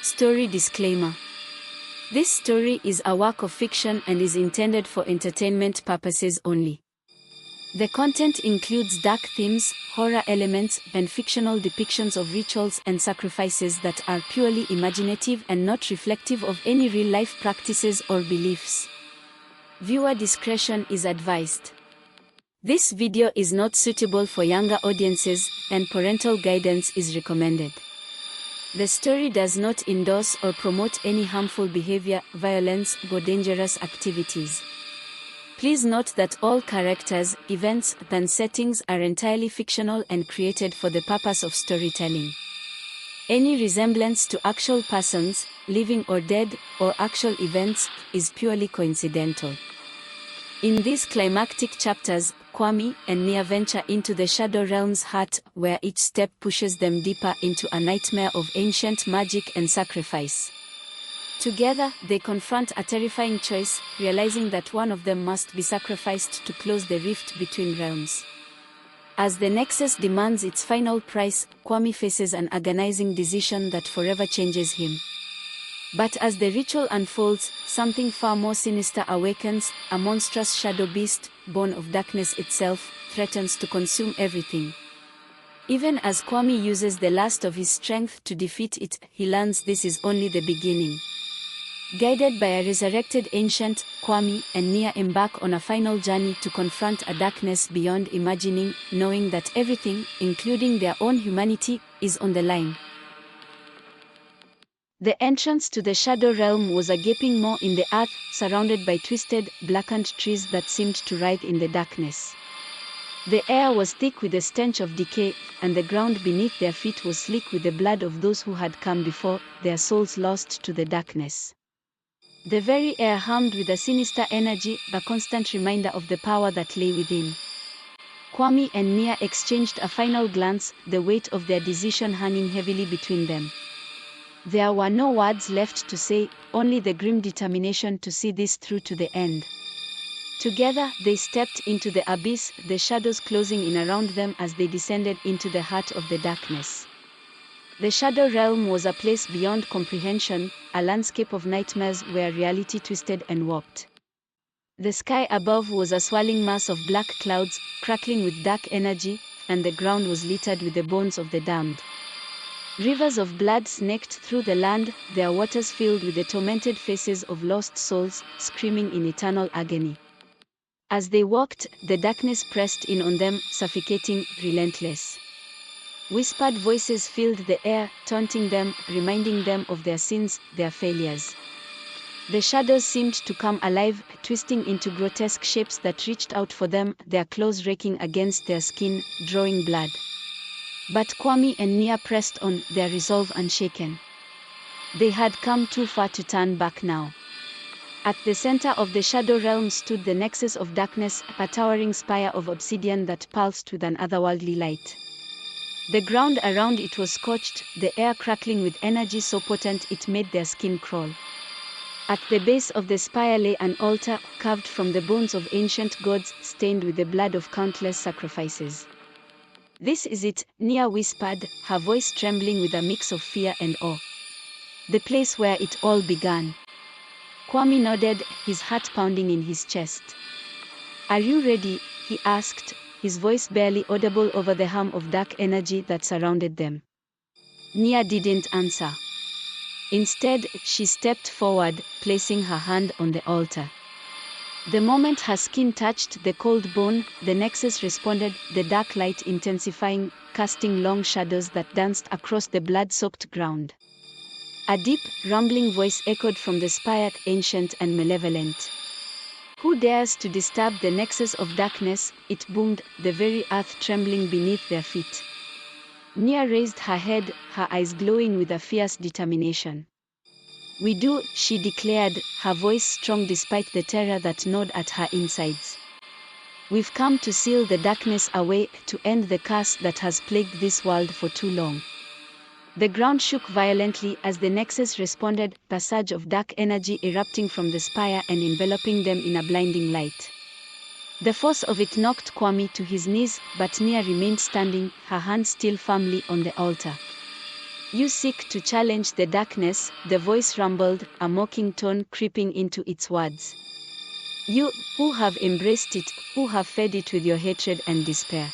Story disclaimer. This story is a work of fiction and is intended for entertainment purposes only. The content includes dark themes, horror elements, and fictional depictions of rituals and sacrifices that are purely imaginative and not reflective of any real-life practices or beliefs. Viewer discretion is advised. This video is not suitable for younger audiences, and parental guidance is recommended. The story does not endorse or promote any harmful behavior, violence, or dangerous activities. Please note that all characters, events, and settings are entirely fictional and created for the purpose of storytelling. Any resemblance to actual persons, living or dead, or actual events, is purely coincidental. In these climactic chapters, Kwame and Nia venture into the Shadow Realm's heart, where each step pushes them deeper into a nightmare of ancient magic and sacrifice. Together, they confront a terrifying choice, realizing that one of them must be sacrificed to close the rift between realms. As the Nexus demands its final price, Kwame faces an agonizing decision that forever changes him. But as the ritual unfolds, something far more sinister awakens. A monstrous shadow beast, born of darkness itself, threatens to consume everything. Even as Kwame uses the last of his strength to defeat it, he learns this is only the beginning. Guided by a resurrected ancient, Kwame and Nia embark on a final journey to confront a darkness beyond imagining, knowing that everything, including their own humanity, is on the line. The entrance to the Shadow Realm was a gaping maw in the earth, surrounded by twisted, blackened trees that seemed to writhe in the darkness. The air was thick with the stench of decay, and the ground beneath their feet was slick with the blood of those who had come before, their souls lost to the darkness. The very air hummed with a sinister energy, a constant reminder of the power that lay within. Kwame and Nia exchanged a final glance, the weight of their decision hanging heavily between them. There were no words left to say, only the grim determination to see this through to the end. Together, they stepped into the abyss, the shadows closing in around them as they descended into the heart of the darkness. The Shadow Realm was a place beyond comprehension, a landscape of nightmares where reality twisted and warped. The sky above was a swirling mass of black clouds, crackling with dark energy, and the ground was littered with the bones of the damned. Rivers of blood snaked through the land, their waters filled with the tormented faces of lost souls, screaming in eternal agony. As they walked, the darkness pressed in on them, suffocating, relentless. Whispered voices filled the air, taunting them, reminding them of their sins, their failures. The shadows seemed to come alive, twisting into grotesque shapes that reached out for them, their claws raking against their skin, drawing blood. But Kwame and Nia pressed on, their resolve unshaken. They had come too far to turn back now. At the center of the Shadow Realm stood the Nexus of Darkness, a towering spire of obsidian that pulsed with an otherworldly light. The ground around it was scorched, the air crackling with energy so potent it made their skin crawl. At the base of the spire lay an altar, carved from the bones of ancient gods, stained with the blood of countless sacrifices. "This is it," Nia whispered, her voice trembling with a mix of fear and awe. "The place where it all began." Kwame nodded, his heart pounding in his chest. "Are you ready?" he asked, his voice barely audible over the hum of dark energy that surrounded them. Nia didn't answer. Instead, she stepped forward, placing her hand on the altar. The moment her skin touched the cold bone, the Nexus responded, the dark light intensifying, casting long shadows that danced across the blood-soaked ground. A deep, rumbling voice echoed from the spire, ancient and malevolent. "Who dares to disturb the Nexus of Darkness?" it boomed, the very earth trembling beneath their feet. Nia raised her head, her eyes glowing with a fierce determination. "We do," she declared, her voice strong despite the terror that gnawed at her insides. "We've come to seal the darkness away, to end the curse that has plagued this world for too long." The ground shook violently as the Nexus responded, a surge of dark energy erupting from the spire and enveloping them in a blinding light. The force of it knocked Kwame to his knees, but Nia remained standing, her hand still firmly on the altar. You seek to challenge the darkness, the voice rumbled, a mocking tone creeping into its words. You, who have embraced it, who have fed it with your hatred and despair.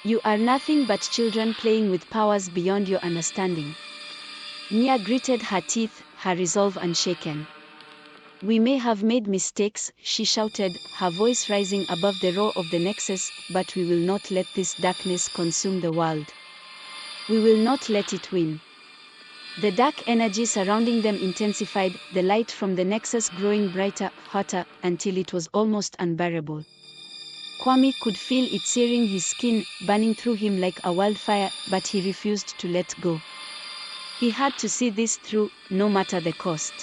You are nothing but children playing with powers beyond your understanding. Nia gritted her teeth, her resolve unshaken. We may have made mistakes, she shouted, her voice rising above the roar of the Nexus, but we will not let this darkness consume the world. We will not let it win. The dark energy surrounding them intensified, the light from the Nexus growing brighter, hotter, until it was almost unbearable. Kwame could feel it searing his skin, burning through him like a wildfire, but he refused to let go. He had to see this through, no matter the cost.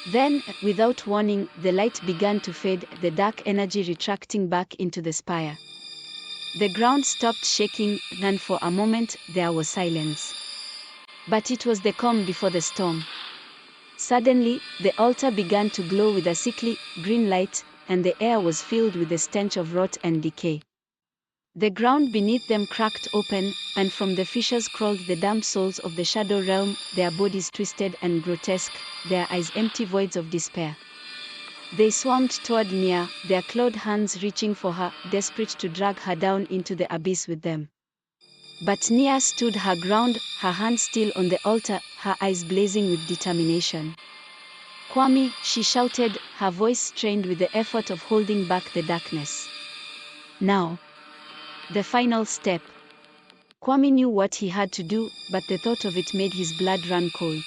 Then, without warning, the light began to fade, the dark energy retracting back into the spire. The ground stopped shaking, and for a moment, there was silence. But it was the calm before the storm. Suddenly, the altar began to glow with a sickly, green light, and the air was filled with the stench of rot and decay. The ground beneath them cracked open, and from the fissures crawled the damned souls of the Shadow Realm, their bodies twisted and grotesque, their eyes empty voids of despair. They swarmed toward Nia, their clawed hands reaching for her, desperate to drag her down into the abyss with them. But Nia stood her ground, her hands still on the altar, her eyes blazing with determination. Kwame, she shouted, her voice strained with the effort of holding back the darkness. Now. The final step. Kwame knew what he had to do, but the thought of it made his blood run cold.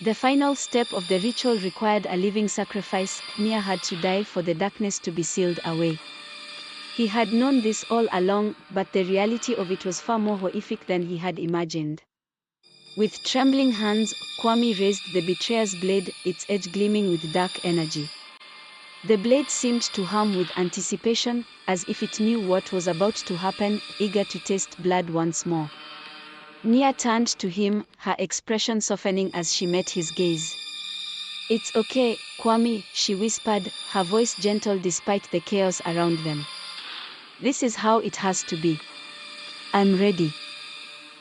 The final step of the ritual required a living sacrifice. Nia had to die for the darkness to be sealed away. He had known this all along, but the reality of it was far more horrific than he had imagined. With trembling hands, Kwame raised the betrayer's blade, its edge gleaming with dark energy. The blade seemed to hum with anticipation, as if it knew what was about to happen, eager to taste blood once more. Nia turned to him, her expression softening as she met his gaze. It's okay, Kwame, she whispered, her voice gentle despite the chaos around them. This is how it has to be. I'm ready.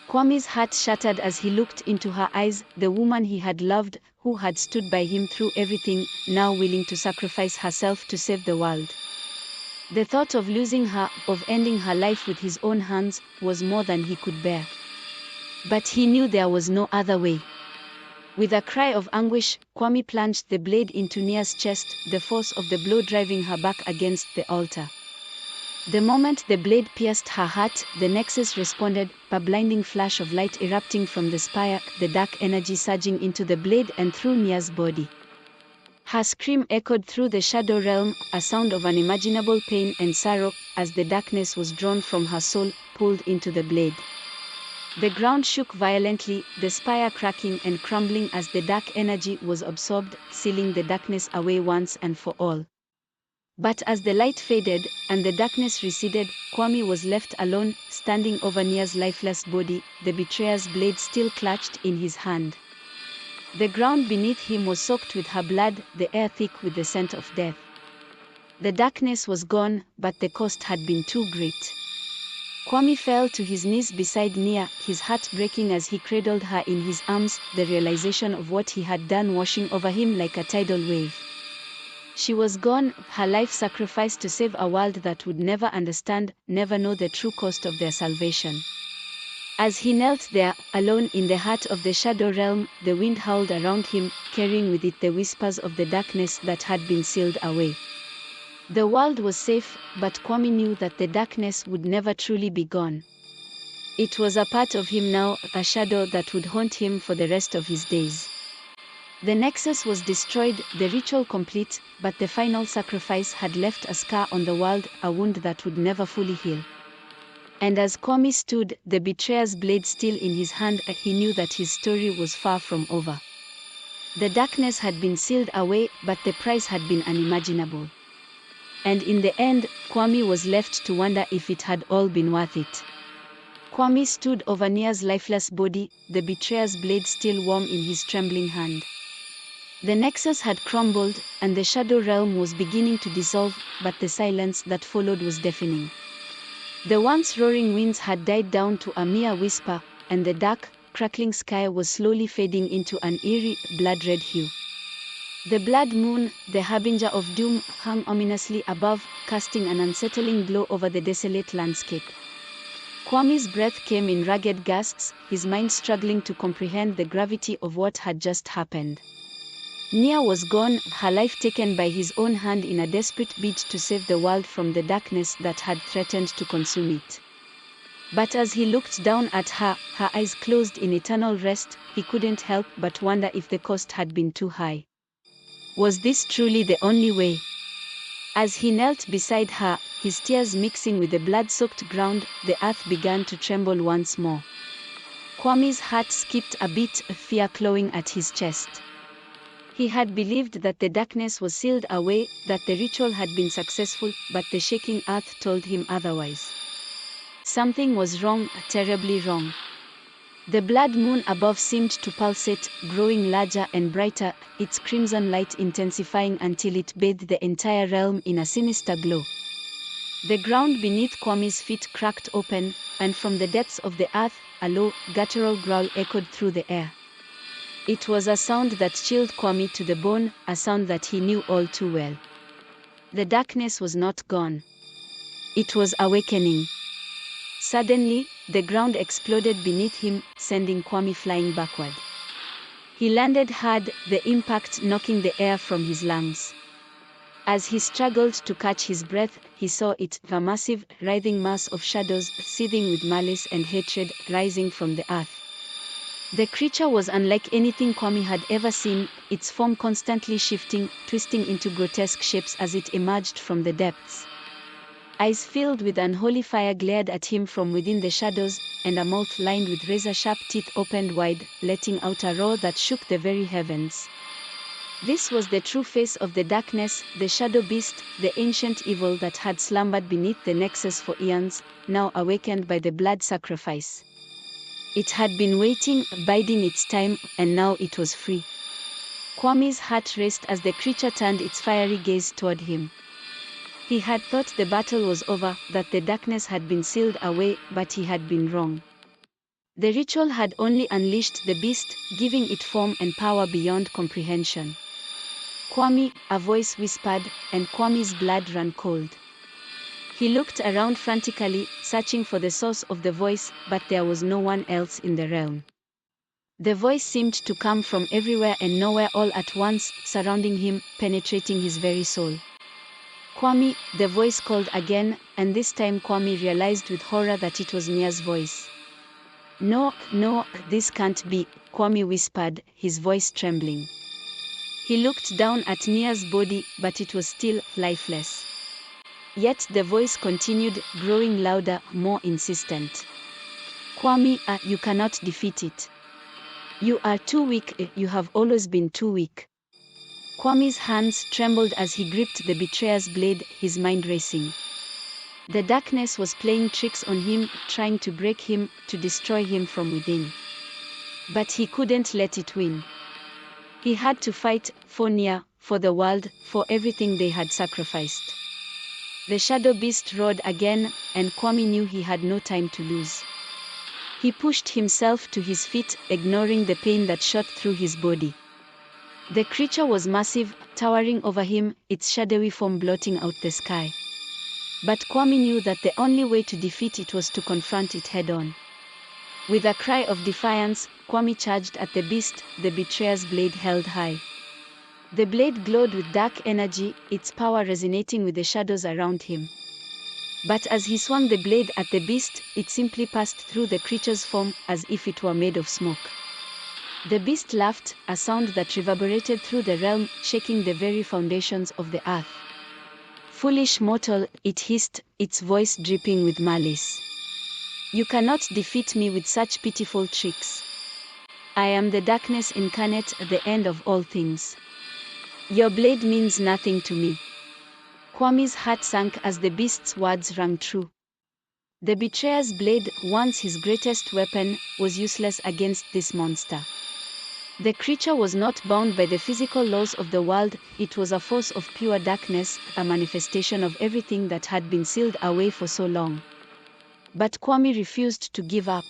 Kwame's heart shattered as he looked into her eyes, the woman he had loved, who had stood by him through everything, now willing to sacrifice herself to save the world. The thought of losing her, of ending her life with his own hands, was more than he could bear. But he knew there was no other way. With a cry of anguish, Kwame plunged the blade into Nia's chest, the force of the blow driving her back against the altar. The moment the blade pierced her heart, the Nexus responded, a blinding flash of light erupting from the spire, the dark energy surging into the blade and through Nia's body. Her scream echoed through the Shadow Realm, a sound of unimaginable pain and sorrow, as the darkness was drawn from her soul, pulled into the blade. The ground shook violently, the spire cracking and crumbling as the dark energy was absorbed, sealing the darkness away once and for all. But as the light faded, and the darkness receded, Kwame was left alone, standing over Nia's lifeless body, the betrayer's blade still clutched in his hand. The ground beneath him was soaked with her blood, the air thick with the scent of death. The darkness was gone, but the cost had been too great. Kwame fell to his knees beside Nia, his heart breaking as he cradled her in his arms, the realization of what he had done washing over him like a tidal wave. She was gone, her life sacrificed to save a world that would never understand, never know the true cost of their salvation. As he knelt there, alone in the heart of the Shadow Realm, the wind howled around him, carrying with it the whispers of the darkness that had been sealed away. The world was safe, but Kwame knew that the darkness would never truly be gone. It was a part of him now, a shadow that would haunt him for the rest of his days. The Nexus was destroyed, the ritual complete, but the final sacrifice had left a scar on the world, a wound that would never fully heal. And as Kwame stood, the betrayer's blade still in his hand, he knew that his story was far from over. The darkness had been sealed away, but the price had been unimaginable. And in the end, Kwame was left to wonder if it had all been worth it. Kwame stood over Nia's lifeless body, the betrayer's blade still warm in his trembling hand. The Nexus had crumbled, and the Shadow Realm was beginning to dissolve, but the silence that followed was deafening. The once roaring winds had died down to a mere whisper, and the dark, crackling sky was slowly fading into an eerie, blood-red hue. The blood moon, the harbinger of doom, hung ominously above, casting an unsettling glow over the desolate landscape. Kwame's breath came in ragged gasps, his mind struggling to comprehend the gravity of what had just happened. Nia was gone, her life taken by his own hand in a desperate bid to save the world from the darkness that had threatened to consume it. But as he looked down at her, her eyes closed in eternal rest, he couldn't help but wonder if the cost had been too high. Was this truly the only way? As he knelt beside her, his tears mixing with the blood-soaked ground, the earth began to tremble once more. Kwame's heart skipped a beat, fear clawing at his chest. He had believed that the darkness was sealed away, that the ritual had been successful, but the shaking earth told him otherwise. Something was wrong, terribly wrong. The blood moon above seemed to pulsate, growing larger and brighter, its crimson light intensifying until it bathed the entire realm in a sinister glow. The ground beneath Kwame's feet cracked open, and from the depths of the earth, a low, guttural growl echoed through the air. It was a sound that chilled Kwame to the bone, a sound that he knew all too well. The darkness was not gone. It was awakening. Suddenly, the ground exploded beneath him, sending Kwame flying backward. He landed hard, the impact knocking the air from his lungs. As he struggled to catch his breath, he saw it, a massive, writhing mass of shadows, seething with malice and hatred, rising from the earth. The creature was unlike anything Kwame had ever seen, its form constantly shifting, twisting into grotesque shapes as it emerged from the depths. Eyes filled with unholy fire glared at him from within the shadows, and a mouth lined with razor-sharp teeth opened wide, letting out a roar that shook the very heavens. This was the true face of the darkness, the shadow beast, the ancient evil that had slumbered beneath the nexus for eons, now awakened by the blood sacrifice. It had been waiting, biding its time, and now it was free. Kwame's heart raced as the creature turned its fiery gaze toward him. He had thought the battle was over, that the darkness had been sealed away, but he had been wrong. The ritual had only unleashed the beast, giving it form and power beyond comprehension. "Kwame," a voice whispered, and Kwame's blood ran cold. He looked around frantically, searching for the source of the voice, but there was no one else in the realm. The voice seemed to come from everywhere and nowhere all at once, surrounding him, penetrating his very soul. "Kwame," the voice called again, and this time Kwame realized with horror that it was Nia's voice. No, this can't be," Kwame whispered, his voice trembling. He looked down at Nia's body, but it was still lifeless. Yet the voice continued, growing louder, more insistent. "Kwame, you cannot defeat it. You are too weak, you have always been too weak." Kwame's hands trembled as he gripped the betrayer's blade, his mind racing. The darkness was playing tricks on him, trying to break him, to destroy him from within. But he couldn't let it win. He had to fight, for Nia, for the world, for everything they had sacrificed. The shadow beast roared again, and Kwame knew he had no time to lose. He pushed himself to his feet, ignoring the pain that shot through his body. The creature was massive, towering over him, its shadowy form blotting out the sky. But Kwame knew that the only way to defeat it was to confront it head-on. With a cry of defiance, Kwame charged at the beast, the betrayer's blade held high. The blade glowed with dark energy, its power resonating with the shadows around him. But as he swung the blade at the beast, it simply passed through the creature's form, as if it were made of smoke. The beast laughed, a sound that reverberated through the realm, shaking the very foundations of the earth. "Foolish mortal," it hissed, its voice dripping with malice. "You cannot defeat me with such pitiful tricks. I am the darkness incarnate, the end of all things. Your blade means nothing to me." Kwame's heart sank as the beast's words rang true. The betrayer's blade, once his greatest weapon, was useless against this monster. The creature was not bound by the physical laws of the world, it was a force of pure darkness, a manifestation of everything that had been sealed away for so long. But Kwame refused to give up.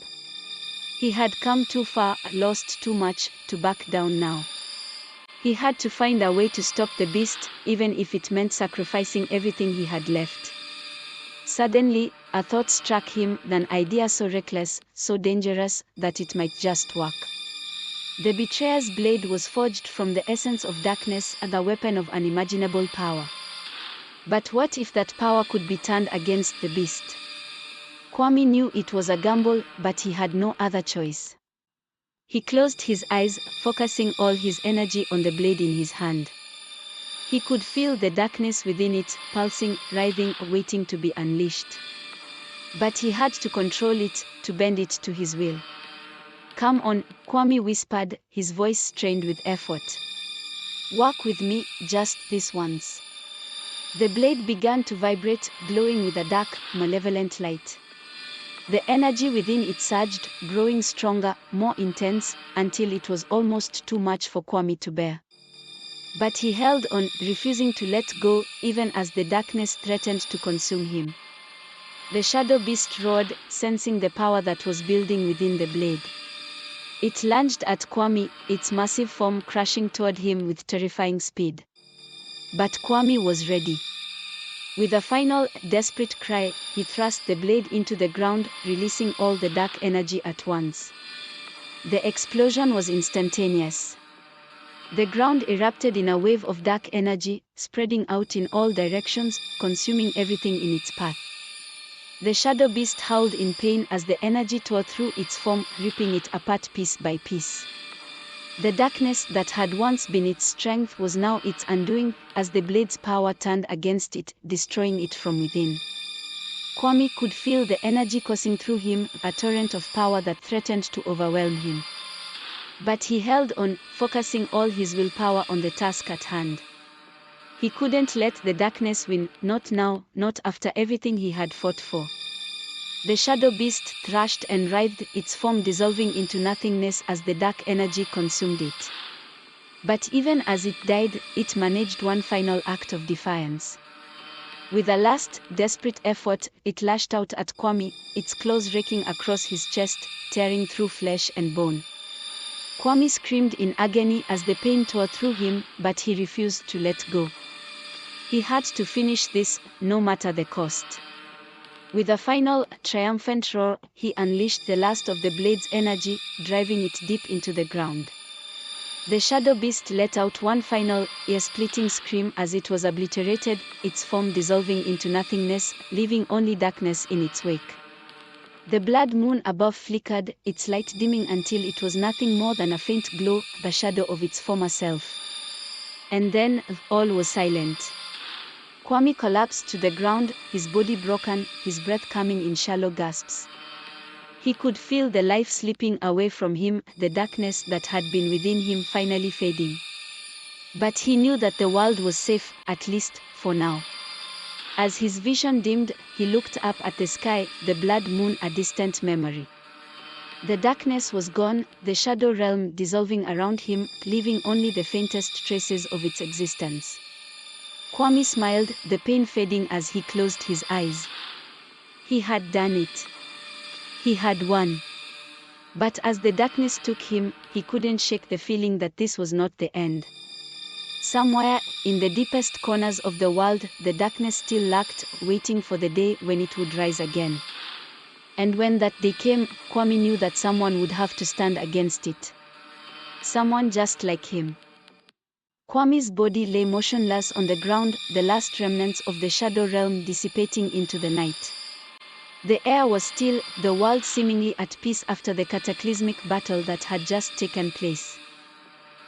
He had come too far, lost too much, to back down now. He had to find a way to stop the beast, even if it meant sacrificing everything he had left. Suddenly, a thought struck him, an idea so reckless, so dangerous, that it might just work. The betrayer's blade was forged from the essence of darkness, the weapon of unimaginable power. But what if that power could be turned against the beast? Kwame knew it was a gamble, but he had no other choice. He closed his eyes, focusing all his energy on the blade in his hand. He could feel the darkness within it, pulsing, writhing, waiting to be unleashed. But he had to control it, to bend it to his will. "Come on," Kwame whispered, his voice strained with effort. "Work with me, just this once." The blade began to vibrate, glowing with a dark, malevolent light. The energy within it surged, growing stronger, more intense, until it was almost too much for Kwame to bear. But he held on, refusing to let go, even as the darkness threatened to consume him. The shadow beast roared, sensing the power that was building within the blade. It lunged at Kwame, its massive form crashing toward him with terrifying speed. But Kwame was ready. With a final, desperate cry, he thrust the blade into the ground, releasing all the dark energy at once. The explosion was instantaneous. The ground erupted in a wave of dark energy, spreading out in all directions, consuming everything in its path. The shadow beast howled in pain as the energy tore through its form, ripping it apart piece by piece. The darkness that had once been its strength was now its undoing, as the blade's power turned against it, destroying it from within. Kwame could feel the energy coursing through him, a torrent of power that threatened to overwhelm him. But he held on, focusing all his willpower on the task at hand. He couldn't let the darkness win, not now, not after everything he had fought for. The shadow beast thrashed and writhed, its form dissolving into nothingness as the dark energy consumed it. But even as it died, it managed one final act of defiance. With a last, desperate effort, it lashed out at Kwame, its claws raking across his chest, tearing through flesh and bone. Kwame screamed in agony as the pain tore through him, but he refused to let go. He had to finish this, no matter the cost. With a final, triumphant roar, he unleashed the last of the blade's energy, driving it deep into the ground. The shadow beast let out one final, ear-splitting scream as it was obliterated, its form dissolving into nothingness, leaving only darkness in its wake. The blood moon above flickered, its light dimming until it was nothing more than a faint glow, the shadow of its former self. And then, all was silent. Kwame collapsed to the ground, his body broken, his breath coming in shallow gasps. He could feel the life slipping away from him, the darkness that had been within him finally fading. But he knew that the world was safe, at least, for now. As his vision dimmed, he looked up at the sky, the blood moon a distant memory. The darkness was gone, the shadow realm dissolving around him, leaving only the faintest traces of its existence. Kwame smiled, the pain fading as he closed his eyes. He had done it. He had won. But as the darkness took him, he couldn't shake the feeling that this was not the end. Somewhere, in the deepest corners of the world, the darkness still lurked, waiting for the day when it would rise again. And when that day came, Kwame knew that someone would have to stand against it. Someone just like him. Kwame's body lay motionless on the ground, the last remnants of the shadow realm dissipating into the night. The air was still, the world seemingly at peace after the cataclysmic battle that had just taken place.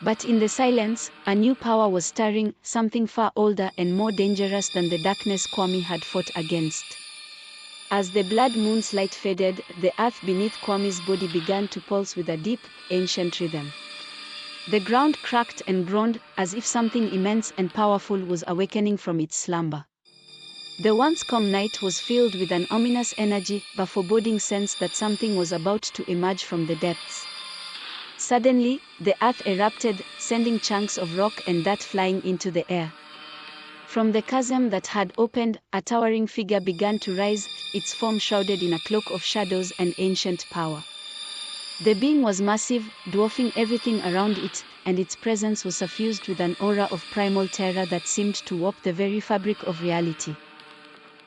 But in the silence, a new power was stirring, something far older and more dangerous than the darkness Kwame had fought against. As the blood moon's light faded, the earth beneath Kwame's body began to pulse with a deep, ancient rhythm. The ground cracked and groaned, as if something immense and powerful was awakening from its slumber. The once calm night was filled with an ominous energy, a foreboding sense that something was about to emerge from the depths. Suddenly, the earth erupted, sending chunks of rock and dirt flying into the air. From the chasm that had opened, a towering figure began to rise, its form shrouded in a cloak of shadows and ancient power. The being was massive, dwarfing everything around it, and its presence was suffused with an aura of primal terror that seemed to warp the very fabric of reality.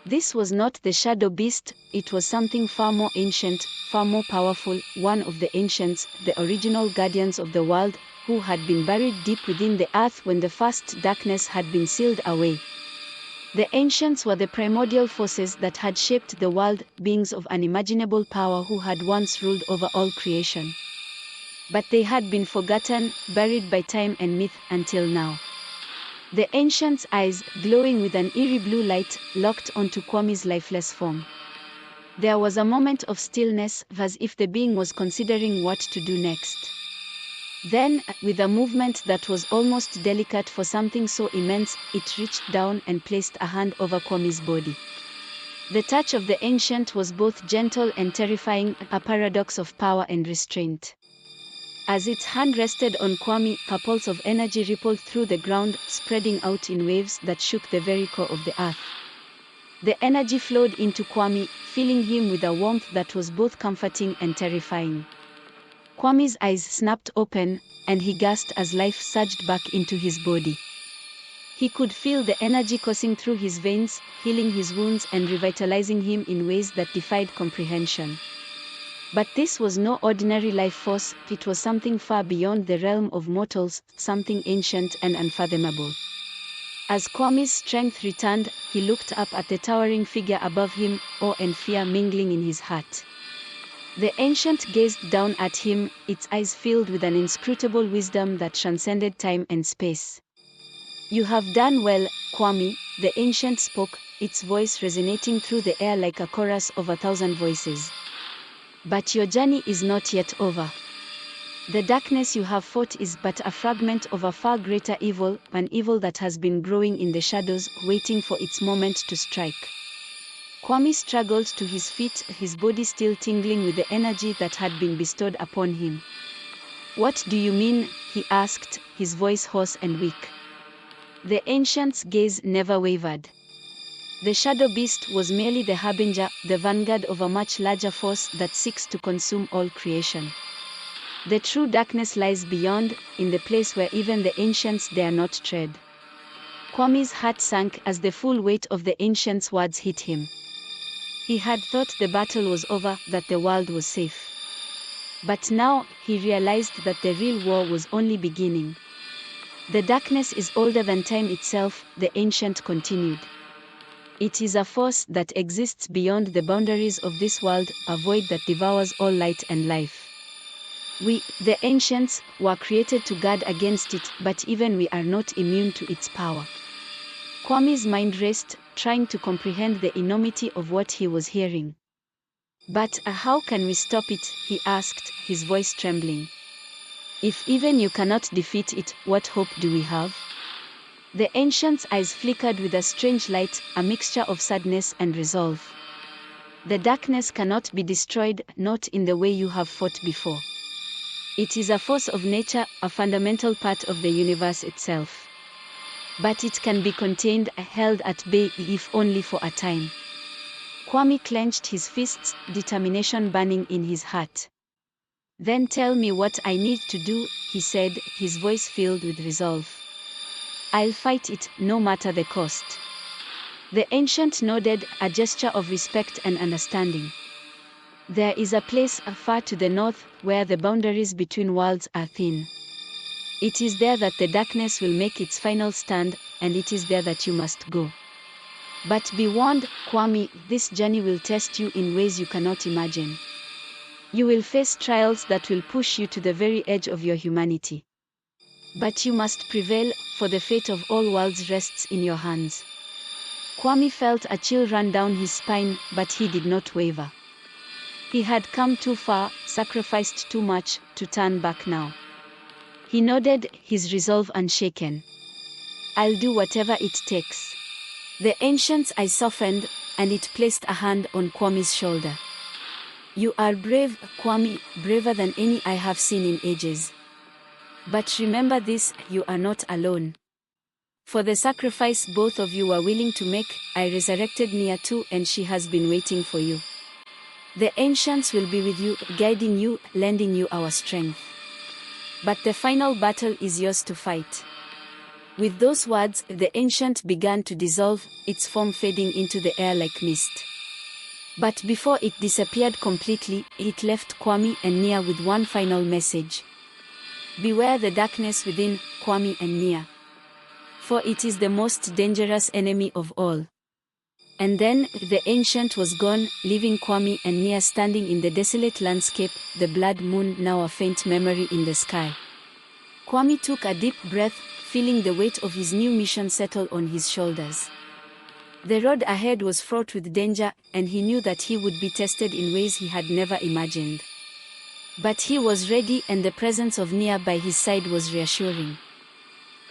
This was not the shadow beast, it was something far more ancient, far more powerful, one of the ancients, the original guardians of the world, who had been buried deep within the earth when the first darkness had been sealed away. The ancients were the primordial forces that had shaped the world, beings of unimaginable power who had once ruled over all creation. But they had been forgotten, buried by time and myth until now. The ancient's eyes, glowing with an eerie blue light, locked onto Kwame's lifeless form. There was a moment of stillness, as if the being was considering what to do next. Then, with a movement that was almost delicate for something so immense, it reached down and placed a hand over Kwame's body. The touch of the ancient was both gentle and terrifying, a paradox of power and restraint. As its hand rested on Kwame, a pulse of energy rippled through the ground, spreading out in waves that shook the very core of the earth. The energy flowed into Kwame, filling him with a warmth that was both comforting and terrifying. Kwame's eyes snapped open, and he gasped as life surged back into his body. He could feel the energy coursing through his veins, healing his wounds and revitalizing him in ways that defied comprehension. But this was no ordinary life force, it was something far beyond the realm of mortals, something ancient and unfathomable. As Kwame's strength returned, he looked up at the towering figure above him, awe and fear mingling in his heart. The ancient gazed down at him, its eyes filled with an inscrutable wisdom that transcended time and space. "You have done well, Kwame," the ancient spoke, its voice resonating through the air like a chorus of 1,000 voices. "But your journey is not yet over. The darkness you have fought is but a fragment of a far greater evil, an evil that has been growing in the shadows, waiting for its moment to strike." Kwame struggled to his feet, his body still tingling with the energy that had been bestowed upon him. "What do you mean?" he asked, his voice hoarse and weak. The ancient's gaze never wavered. The shadow beast was merely the harbinger, the vanguard of a much larger force that seeks to consume all creation. The true darkness lies beyond, in the place where even the ancients dare not tread. Kwame's heart sank as the full weight of the ancient's words hit him. He had thought the battle was over, that the world was safe. But now, he realized that the real war was only beginning. "The darkness is older than time itself," the ancient continued. "It is a force that exists beyond the boundaries of this world, a void that devours all light and life. We, the ancients, were created to guard against it, but even we are not immune to its power." Kwame's mind raced, trying to comprehend the enormity of what he was hearing. "But how can we stop it?" he asked, his voice trembling. "If even you cannot defeat it, what hope do we have?" The ancient's eyes flickered with a strange light, a mixture of sadness and resolve. "The darkness cannot be destroyed, not in the way you have fought before. It is a force of nature, a fundamental part of the universe itself. But it can be contained, held at bay, if only for a time." Kwame clenched his fists, determination burning in his heart. "Then tell me what I need to do," he said, his voice filled with resolve. "I'll fight it, no matter the cost." The ancient nodded, a gesture of respect and understanding. "There is a place far to the north, where the boundaries between worlds are thin. It is there that the darkness will make its final stand, and it is there that you must go. But be warned, Kwame, this journey will test you in ways you cannot imagine. You will face trials that will push you to the very edge of your humanity. But you must prevail, for the fate of all worlds rests in your hands." Kwame felt a chill run down his spine, but he did not waver. He had come too far, sacrificed too much, to turn back now. He nodded, his resolve unshaken. "I'll do whatever it takes." The ancient's eyes softened, and it placed a hand on Kwame's shoulder. "You are brave, Kwame, braver than any I have seen in ages. But remember this, you are not alone. For the sacrifice both of you were willing to make, I resurrected Nia too, and she has been waiting for you." The ancients will be with you, guiding you, lending you our strength. But the final battle is yours to fight." With those words, the ancient began to dissolve, its form fading into the air like mist. But before it disappeared completely, it left Kwame and Nia with one final message. "Beware the darkness within, Kwame and Nia. For it is the most dangerous enemy of all." And then, the ancient was gone, leaving Kwame and Nia standing in the desolate landscape, the blood moon now a faint memory in the sky. Kwame took a deep breath, feeling the weight of his new mission settle on his shoulders. The road ahead was fraught with danger, and he knew that he would be tested in ways he had never imagined. But he was ready, and the presence of Nia by his side was reassuring.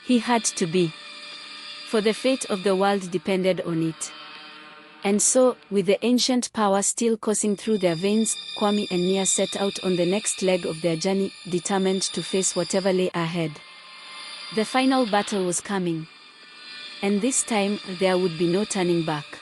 He had to be. For the fate of the world depended on it. And so, with the ancient power still coursing through their veins, Kwame and Nia set out on the next leg of their journey, determined to face whatever lay ahead. The final battle was coming. And this time, there would be no turning back.